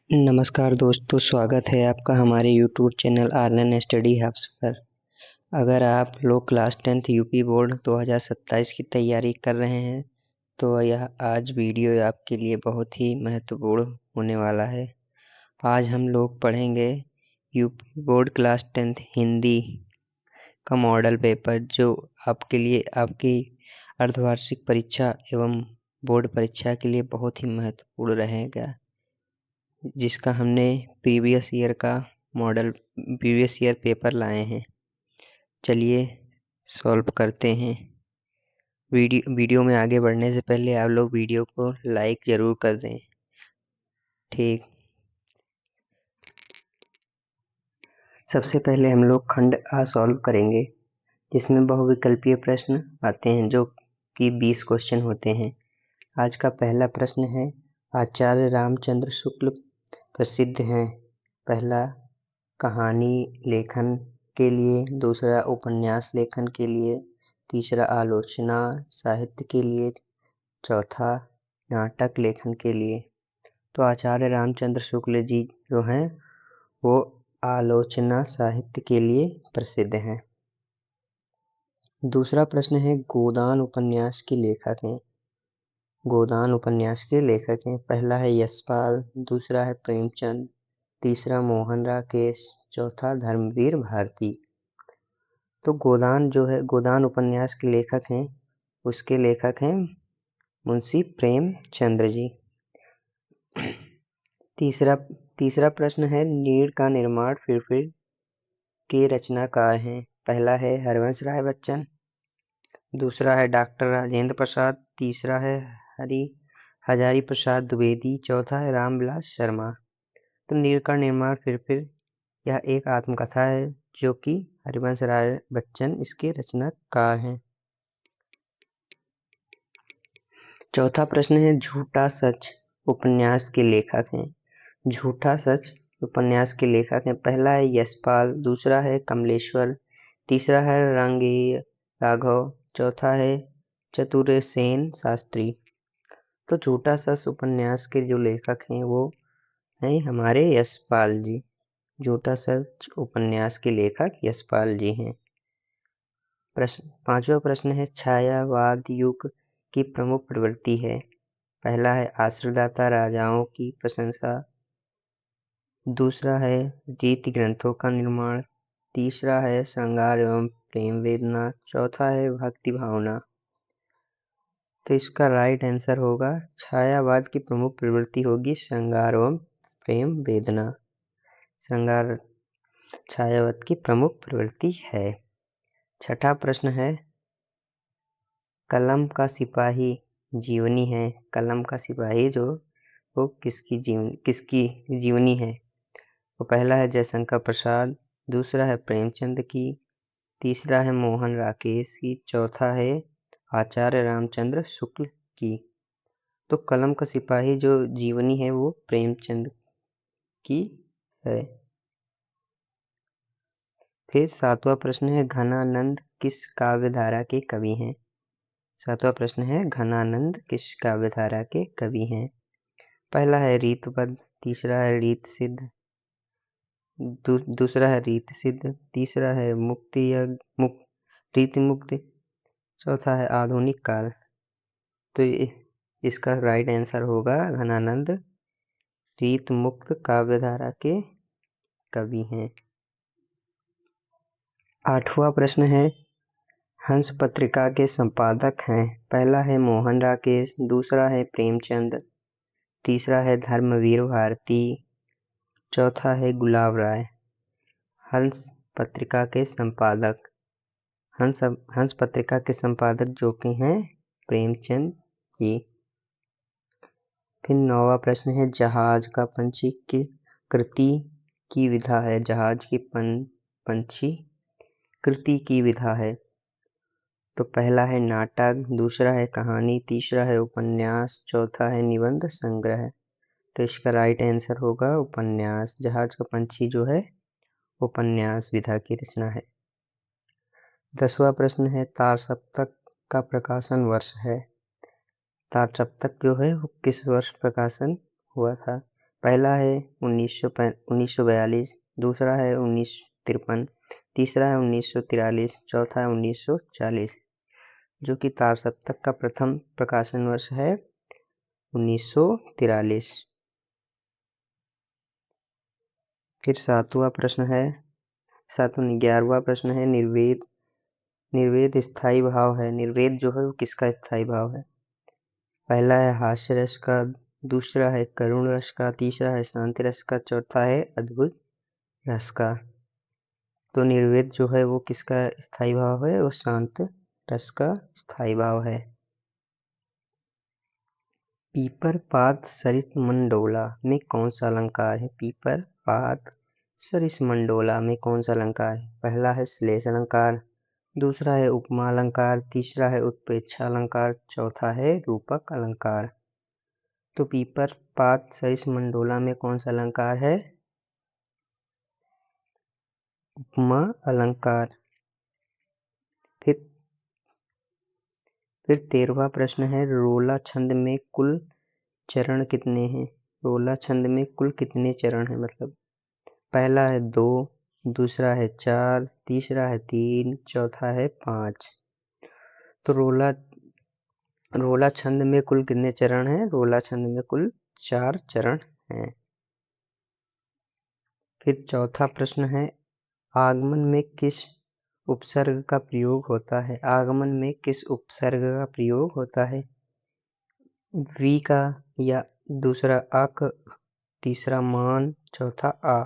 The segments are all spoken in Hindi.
नमस्कार दोस्तों, स्वागत है आपका हमारे YouTube channel Aryan study hubs पर। अगर आप लोग क्लास 10th यूपी बोर्ड 2027 की तैयारी कर रहे हैं तो यह आज वीडियो आपके लिए बहुत ही महत्वपूर्ण होने वाला है। आज हम लोग पढ़ेंगे UP board class 10th Hindi का मॉडल पेपर, जो आपके लिए आपकी अर्धवार्षिक परीक्षा एवं बोर्ड परीक्षा के लिए बहुत ही महत्वपूर्ण रहेगा, जिसका हमने प्रीवियस ईयर पेपर लाए हैं। चलिए सॉल्व करते हैं। वीडियो में आगे बढ़ने से पहले आप लोग वीडियो को लाइक ज़रूर कर दें। ठीक, सबसे पहले हम लोग खंड आ सॉल्व करेंगे, जिसमें बहुविकल्पीय प्रश्न आते हैं, जो कि 20 क्वेश्चन होते हैं। आज का पहला प्रश्न है, आचार्य रामचंद्र शुक्ल प्रसिद्ध हैं। पहला कहानी लेखन के लिए, दूसरा उपन्यास लेखन के लिए, तीसरा आलोचना साहित्य के लिए, चौथा नाटक लेखन के लिए। तो आचार्य रामचंद्र शुक्ल जी जो हैं वो आलोचना साहित्य के लिए प्रसिद्ध हैं। दूसरा प्रश्न है, गोदान उपन्यास के लेखक हैं। गोदान उपन्यास के लेखक हैं। पहला है यशपाल, दूसरा है प्रेमचंद, तीसरा मोहन राकेश, चौथा धर्मवीर भारती। तो गोदान जो है, गोदान उपन्यास के लेखक हैं, उसके लेखक हैं मुंशी प्रेमचंद्र जी। तीसरा प्रश्न है, नीड़ का निर्माण फिर के रचनाकार हैं। पहला है हरिवंश राय बच्चन, दूसरा है डॉक्टर राजेंद्र प्रसाद, तीसरा है हजारी प्रसाद द्विवेदी, चौथा है रामविलास शर्मा। तो नीड़ का निर्माण फिर यह एक आत्मकथा है, जो कि हरिवंश राय बच्चन इसके रचनाकार हैं। चौथा प्रश्न है, झूठा सच उपन्यास के लेखक हैं। झूठा सच उपन्यास के लेखक हैं। पहला है यशपाल, दूसरा है कमलेश्वर, तीसरा है रंगेय राघव, चौथा है चतुरसेन शास्त्री। तो झूठा सच उपन्यास के जो लेखक हैं वो हैं हमारे यशपाल जी। झूठा सच उपन्यास के लेखक यशपाल जी हैं। पांचवा प्रश्न है, छायावाद युग की प्रमुख प्रवृत्ति है। पहला है आश्रयदाता राजाओं की प्रशंसा, दूसरा है रीति ग्रंथों का निर्माण, तीसरा है श्रृंगार एवं प्रेम वेदना, चौथा है भक्ति भावना। तो इसका राइट आंसर होगा, छायावाद की प्रमुख प्रवृत्ति होगी श्रृंगार एवं प्रेम वेदना। श्रृंगार छायावाद की प्रमुख प्रवृत्ति है। छठा प्रश्न है, कलम का सिपाही जीवनी है। कलम का सिपाही जो वो किसकी जीवनी है। तो पहला है जयशंकर प्रसाद, दूसरा है प्रेमचंद की, तीसरा है मोहन राकेश की, चौथा है आचार्य रामचंद्र शुक्ल की। तो कलम का सिपाही जो जीवनी है वो प्रेमचंद की है। फिर सातवां प्रश्न है, घनानंद किस काव्यधारा के कवि हैं। सातवां प्रश्न है, घनानंद किस काव्यधारा के कवि हैं। पहला है रीतबद्ध, तीसरा है रीत सिद्ध, दूसरा है रीत सिद्ध, तीसरा है रीति मुक्ति, चौथा है आधुनिक काल। तो इसका राइट आंसर होगा घनानंद रीत मुक्त काव्यधारा के कवि हैं। आठवां प्रश्न है, हंस पत्रिका के संपादक हैं। पहला है मोहन राकेश, दूसरा है प्रेमचंद, तीसरा है धर्मवीर भारती, चौथा है गुलाब राय। हंस पत्रिका के संपादक, हंस पत्रिका के संपादक जो कि हैं प्रेमचंद जी। फिर नौवां प्रश्न है, जहाज का पंछी की कृति की विधा है। जहाज की पंछी कृति की विधा है। तो पहला है नाटक, दूसरा है कहानी, तीसरा है उपन्यास, चौथा है निबंध संग्रह। तो इसका राइट आंसर होगा उपन्यास। जहाज का पंछी जो है उपन्यास विधा की रचना है। 10वां प्रश्न है, तारसप्तक का प्रकाशन वर्ष है। तारसप्तक जो है वो किस वर्ष प्रकाशन हुआ था। पहला है 1942, दूसरा है 1953, तीसरा है 1943, चौथा है 1940, जो कि तार सप्तक का प्रथम प्रकाशन वर्ष है 1943। फिर 11वां प्रश्न है निर्वेद स्थायी भाव है। निर्वेद जो है वो किसका स्थायी भाव है? पहला है हास्य रस का, दूसरा है करुण रस का, तीसरा है शांति रस का, चौथा है अद्भुत रस का। तो निर्वेद जो है वो किसका स्थायी भाव है? वो शांत रस का स्थायी भाव है। पीपर पात सरित मंडोला में कौन सा अलंकार है? पीपर पात सरिस मंडोला में कौन सा अलंकार है? पहला है श्लेष अलंकार, दूसरा है उपमा अलंकार, तीसरा है उत्प्रेक्षा अलंकार, चौथा है रूपक अलंकार। तो पीपर पात सरिस मंडोला में कौन सा अलंकार है? उपमा अलंकार। फिर 13वां प्रश्न है रोला छंद में कुल चरण कितने हैं? रोला छंद में कुल कितने चरण हैं? मतलब पहला है 2, दूसरा है 4, तीसरा है 3, चौथा है 5। तो रोला छंद में कुल कितने चरण हैं? रोला छंद में कुल 4 चरण हैं। फिर चौथा प्रश्न है आगमन में किस उपसर्ग का प्रयोग होता है? आगमन में किस उपसर्ग का प्रयोग होता है? वी का, या दूसरा अ का, तीसरा मान, चौथा आ।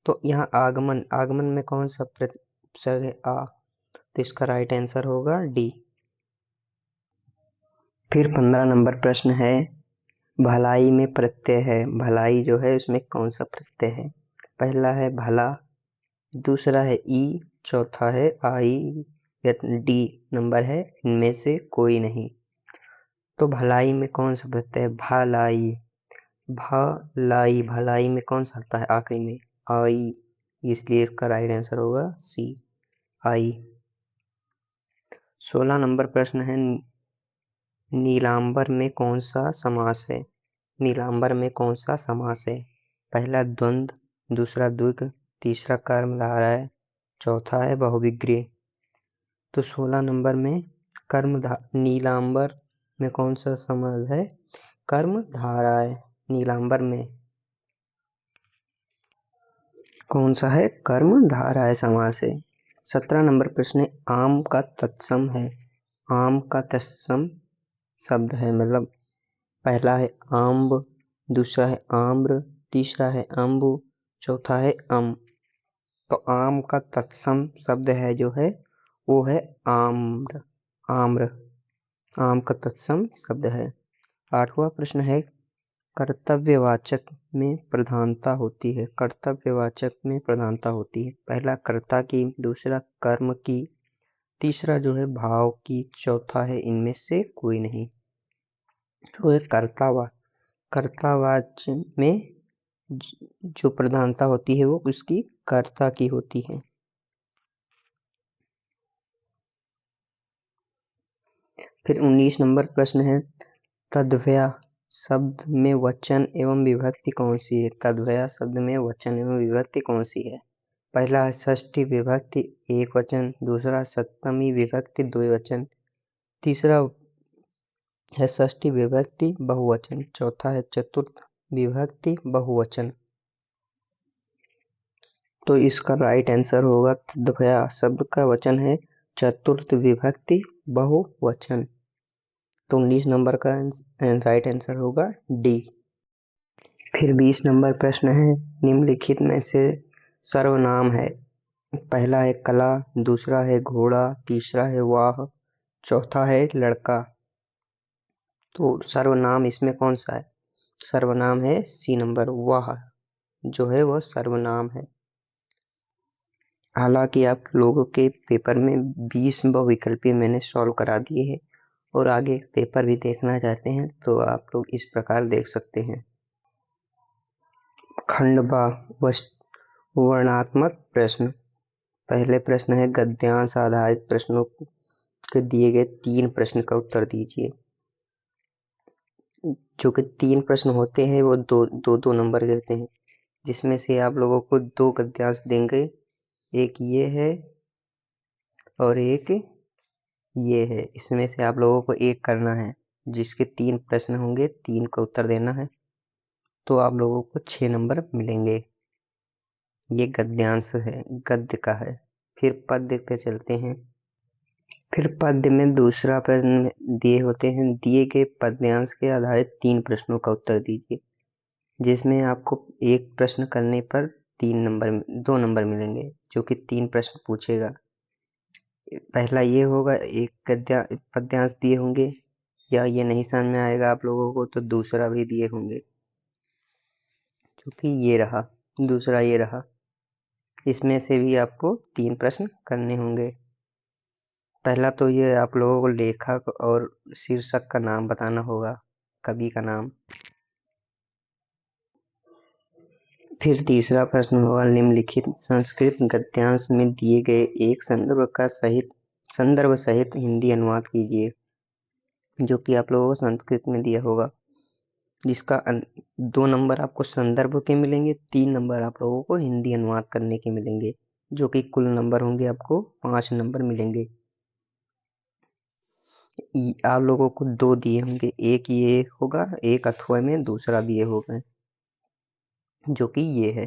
तो यहाँ आगमन में कौन सा उपसर्ग है? आ। तो इसका राइट आंसर होगा डी। फिर 15 नंबर प्रश्न है भलाई में प्रत्यय है। भलाई जो है उसमें कौन सा प्रत्यय है? पहला है भला, दूसरा है ई, चौथा है आई, या डी नंबर है इनमें से कोई नहीं। तो भलाई में कौन सा प्रत्यय है? भलाई। भलाई में कौन सा आता है आखिरी में? आई, इसलिए इसका राइट आंसर होगा सी, आई। 16 नंबर प्रश्न है नीलांबर में कौन सा समास है? नीलांबर में कौन सा समास है? पहला द्वंद्व, दूसरा द्विग, तीसरा कर्मधारय, चौथा है बहुविग्रीह। तो 16 नंबर में नीलांबर में कौन सा समास है? कर्मधारय। नीलांबर में कौन सा है? कर्मधारय समास है। 17 नंबर प्रश्न आम का तत्सम है। आम का तत्सम शब्द है, मतलब पहला है आम्ब, दूसरा है आम्र, तीसरा है अम्बु, चौथा है अम। तो आम का तत्सम शब्द है जो है वो है आम्र। आम्र आम का तत्सम शब्द है। 8वां प्रश्न है कर्तव्यवाचक में प्रधानता होती है। कर्तव्यवाचक में प्रधानता होती है। पहला कर्ता की, दूसरा कर्म की, तीसरा जो है भाव की, चौथा है इनमें से कोई नहीं। तो है कर्तावाच्य में जो प्रधानता होती है वो उसकी कर्ता की होती है। फिर 19 नंबर प्रश्न है तद्भया शब्द में वचन एवं विभक्ति कौन सी है? तद्भया शब्द में वचन एवं विभक्ति कौन सी है? पहला है षष्ठी विभक्ति एक वचन, दूसरा सप्तमी विभक्ति द्विवचन, तीसरा है षष्ठी विभक्ति बहुवचन, चौथा है चतुर्थ विभक्ति बहुवचन। तो इसका राइट आंसर होगा तद्भया शब्द का वचन है चतुर्थ विभक्ति बहुवचन। तो 19 नंबर का राइट आंसर होगा डी। फिर 20 नंबर प्रश्न है निम्नलिखित में से सर्वनाम है। पहला है कला, दूसरा है घोड़ा, तीसरा है वाह, चौथा है लड़का। तो सर्वनाम इसमें कौन सा है? सर्वनाम है सी नंबर, वाह जो है वह सर्वनाम है। हालांकि आप लोगों के पेपर में 20 बहुविकल्पीय मैंने सॉल्व करा दिए हैं, और आगे पेपर भी देखना चाहते हैं तो आप लोग इस प्रकार देख सकते हैं। खंड बा वर्णात्मक प्रश्न। पहले प्रश्न है गद्यांश आधारित प्रश्नों के दिए गए 3 प्रश्न का उत्तर दीजिए। जो कि 3 प्रश्न होते हैं वो दो नंबर के होते हैं, जिसमें से आप लोगों को 2 गद्यांश देंगे, एक ये है और एक ये है। इसमें से आप लोगों को एक करना है, जिसके 3 प्रश्न होंगे, 3 का उत्तर देना है, तो आप लोगों को 6 नंबर मिलेंगे। ये गद्यांश है, गद्य का है। फिर पद्य पे चलते हैं। फिर पद्य में दूसरा प्रश्न दिए होते हैं, दिए गए पद्यांश के आधारित 3 प्रश्नों का उत्तर दीजिए, जिसमें आपको एक प्रश्न करने पर 2 नंबर मिलेंगे, जो कि 3 प्रश्न पूछेगा। पहला ये होगा, एक पद्यांश दिए होंगे, या ये नहीं समझ में आएगा आप लोगों को तो दूसरा भी दिए होंगे, जो कि ये रहा, दूसरा ये रहा। इसमें से भी आपको 3 प्रश्न करने होंगे। पहला तो ये आप लोगों को लेखक और शीर्षक का नाम बताना होगा, कवि का नाम। फिर तीसरा प्रश्न होगा, निम्नलिखित संस्कृत गद्यांश में दिए गए एक संदर्भ सहित हिंदी अनुवाद कीजिए, जो कि आप लोगों को संस्कृत में दिया होगा, जिसका 2 नंबर आपको संदर्भ के मिलेंगे, 3 नंबर आप लोगों को हिंदी अनुवाद करने के मिलेंगे, जो कि कुल नंबर होंगे आपको 5 नंबर मिलेंगे। आप लोगों को 2 दिए होंगे, एक ये होगा, एक अथवा में दूसरा दिए होगा, जो कि ये है।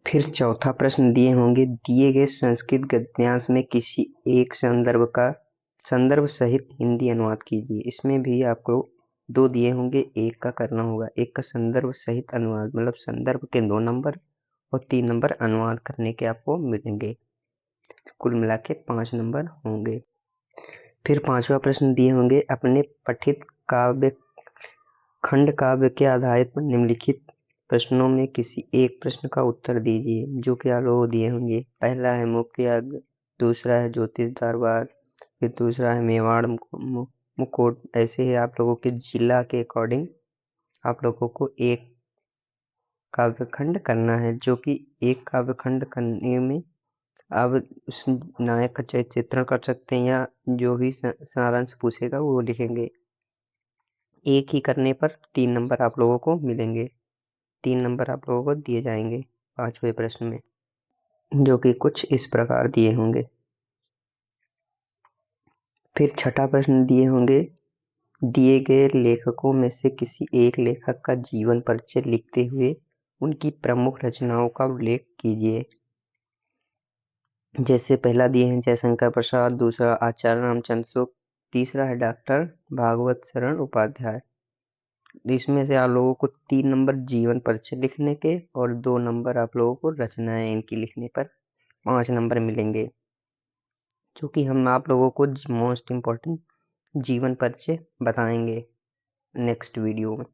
फिर चौथा प्रश्न दिए होंगे, दिए गए संस्कृत गद्यांश में किसी एक संदर्भ सहित हिंदी अनुवाद कीजिए। इसमें भी आपको 2 दिए होंगे, एक का करना होगा, एक का संदर्भ सहित अनुवाद, मतलब संदर्भ के 2 नंबर और 3 नंबर अनुवाद करने के आपको मिलेंगे। कुल मिला के 5 नंबर होंगे। फिर 5वां प्रश्न दिए होंगे, अपने पठित खंड काव्य के आधारित पर निम्नलिखित प्रश्नों में किसी एक प्रश्न का उत्तर दीजिए, जो कि आप लोगों दिए होंगे। पहला है मुक्तियाग, दूसरा है ज्योतिष दरबार, फिर दूसरा है मेवाड़ मुकुट। ऐसे ही आप लोगों के जिला के अकॉर्डिंग आप लोगों को एक काव्यखंड करना है, जो कि एक काव्यखंड करने में आप उस नायक का चित्रण कर सकते हैं, या जो भी सारांश पूछेगा वो लिखेंगे। एक ही करने पर 3 नंबर आप लोगों को मिलेंगे, 3 नंबर आप लोगों को दिए जाएंगे 5वें प्रश्न में, जो कि कुछ इस प्रकार दिए होंगे। फिर छठा प्रश्न दिए होंगे, दिए गए लेखकों में से किसी एक लेखक का जीवन परिचय लिखते हुए उनकी प्रमुख रचनाओं का उल्लेख कीजिए। जैसे पहला दिए हैं जयशंकर प्रसाद, दूसरा आचार्य रामचंद्र शुक्ल, तीसरा है डॉक्टर भागवत शरण उपाध्याय। इसमें से आप लोगों को 3 नंबर जीवन परिचय लिखने के और 2 नंबर आप लोगों को रचनाएं इनकी लिखने पर 5 नंबर मिलेंगे, जो कि हम आप लोगों को मोस्ट इम्पोर्टेंट जीवन परिचय बताएंगे नेक्स्ट वीडियो में।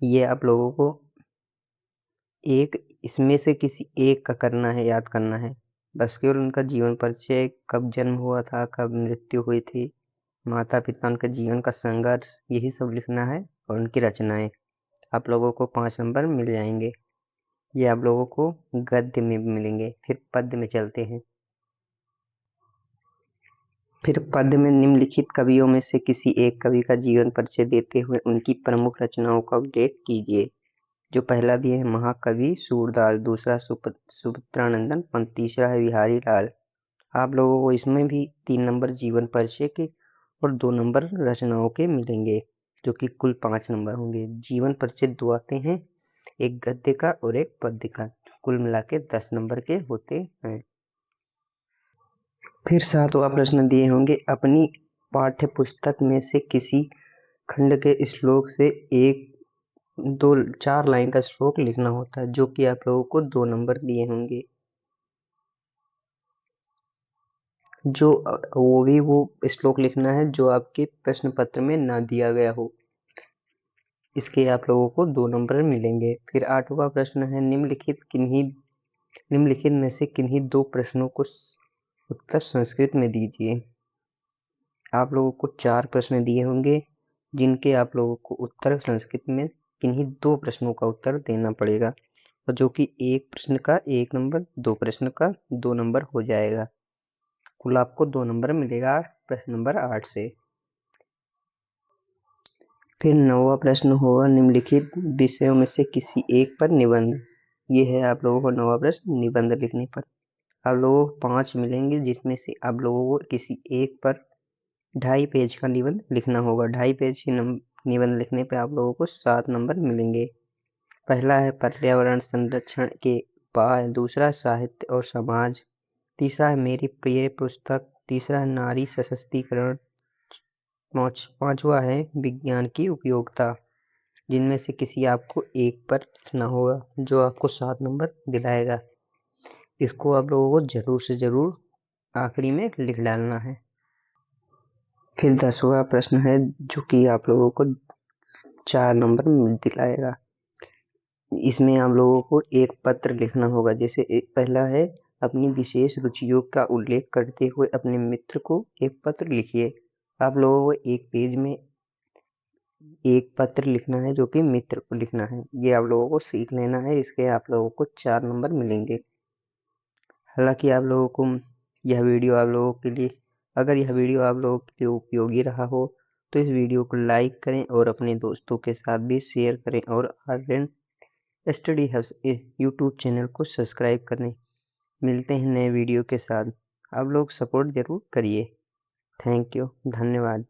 ये आप लोगों को इसमें से किसी एक का करना है, याद करना है, बस केवल उनका जीवन परिचय, कब जन्म हुआ था, कब मृत्यु हुई थी, माता पिता, उनके जीवन का संघर्ष, यही सब लिखना है, और उनकी रचनाएं। आप लोगों को 5 नंबर मिल जाएंगे। ये आप लोगों को गद्य में भी मिलेंगे। फिर पद्य में चलते हैं। फिर पद्य में निम्नलिखित कवियों में से किसी एक कवि का जीवन परिचय देते हुए उनकी प्रमुख रचनाओं का उल्लेख कीजिए। जो पहला दिए है महाकवि सूरदास, दूसरा सुमित्रानंदन पंत, तीसरा है बिहारी लाल। आप लोगों को इसमें भी 3 नंबर जीवन परिचय के और 2 नंबर रचनाओं के मिलेंगे, जो कि कुल 5 नंबर होंगे। जीवन परिचय 2 आते हैं, एक गद्य का और एक पद्य का, कुल मिला के 10 नंबर के होते हैं। फिर 7वां प्रश्न दिए होंगे, अपनी पाठ्य पुस्तक में से किसी खंड के श्लोक से 4 लाइन का श्लोक लिखना होता है, जो कि आप लोगों को 2 नंबर दिए होंगे। वो श्लोक लिखना है जो आपके प्रश्न पत्र में ना दिया गया हो, इसके आप लोगों को 2 नंबर मिलेंगे। फिर 8वां प्रश्न है, निम्नलिखित में से किन्हीं 2 प्रश्नों को उत्तर संस्कृत में दीजिए। आप लोगों को 4 प्रश्न दिए होंगे, जिनके आप लोगों को उत्तर संस्कृत में किन्हीं 2 प्रश्नों का उत्तर देना पड़ेगा, और जो कि एक प्रश्न का 1 नंबर, 2 प्रश्न का 2 नंबर हो जाएगा। कुल आपको 2 नंबर मिलेगा प्रश्न नंबर 8 से। फिर 9वां प्रश्न होगा निम्नलिखित विषयों में से किसी एक पर निबंध। ये है आप लोगों को 9वां प्रश्न निबंध लिखने पर। आप लोगों को 5 मिलेंगे जिसमें से आप लोगों को किसी एक पर 2.5 पेज का निबंध लिखना होगा। 2.5 पेज की निबंध लिखने पे आप लोगों को 7 नंबर मिलेंगे। पहला है पर्यावरण संरक्षण के उपाय, दूसरा साहित्य और समाज, तीसरा है मेरी प्रिय पुस्तक, तीसरा है नारी सशक्तिकरण, पांचवा है विज्ञान की उपयोगिता। जिनमें से किसी आपको एक पर लिखना होगा जो आपको 7 नंबर दिलाएगा। इसको आप लोगों को जरूर से जरूर आखिरी में लिख डालना है। फिर 10वां प्रश्न है जो कि आप लोगों को 4 नंबर दिलाएगा। इसमें आप लोगों को एक पत्र लिखना होगा। जैसे पहला है अपनी विशेष रुचियों का उल्लेख करते हुए अपने मित्र को एक पत्र लिखिए। आप लोगों को एक पेज में एक पत्र लिखना है जो कि मित्र को लिखना है। ये आप लोगों को सीख लेना है। इसके आप लोगों को 4 नंबर मिलेंगे। हालांकि आप लोगों को यह वीडियो आप लोगों के लिए अगर यह वीडियो आप लोगों के लिए उपयोगी रहा हो तो इस वीडियो को लाइक करें और अपने दोस्तों के साथ भी शेयर करें और Aryan study hubs YouTube channel को सब्सक्राइब करें। मिलते हैं नए वीडियो के साथ। आप लोग सपोर्ट ज़रूर करिए। थैंक यू, धन्यवाद।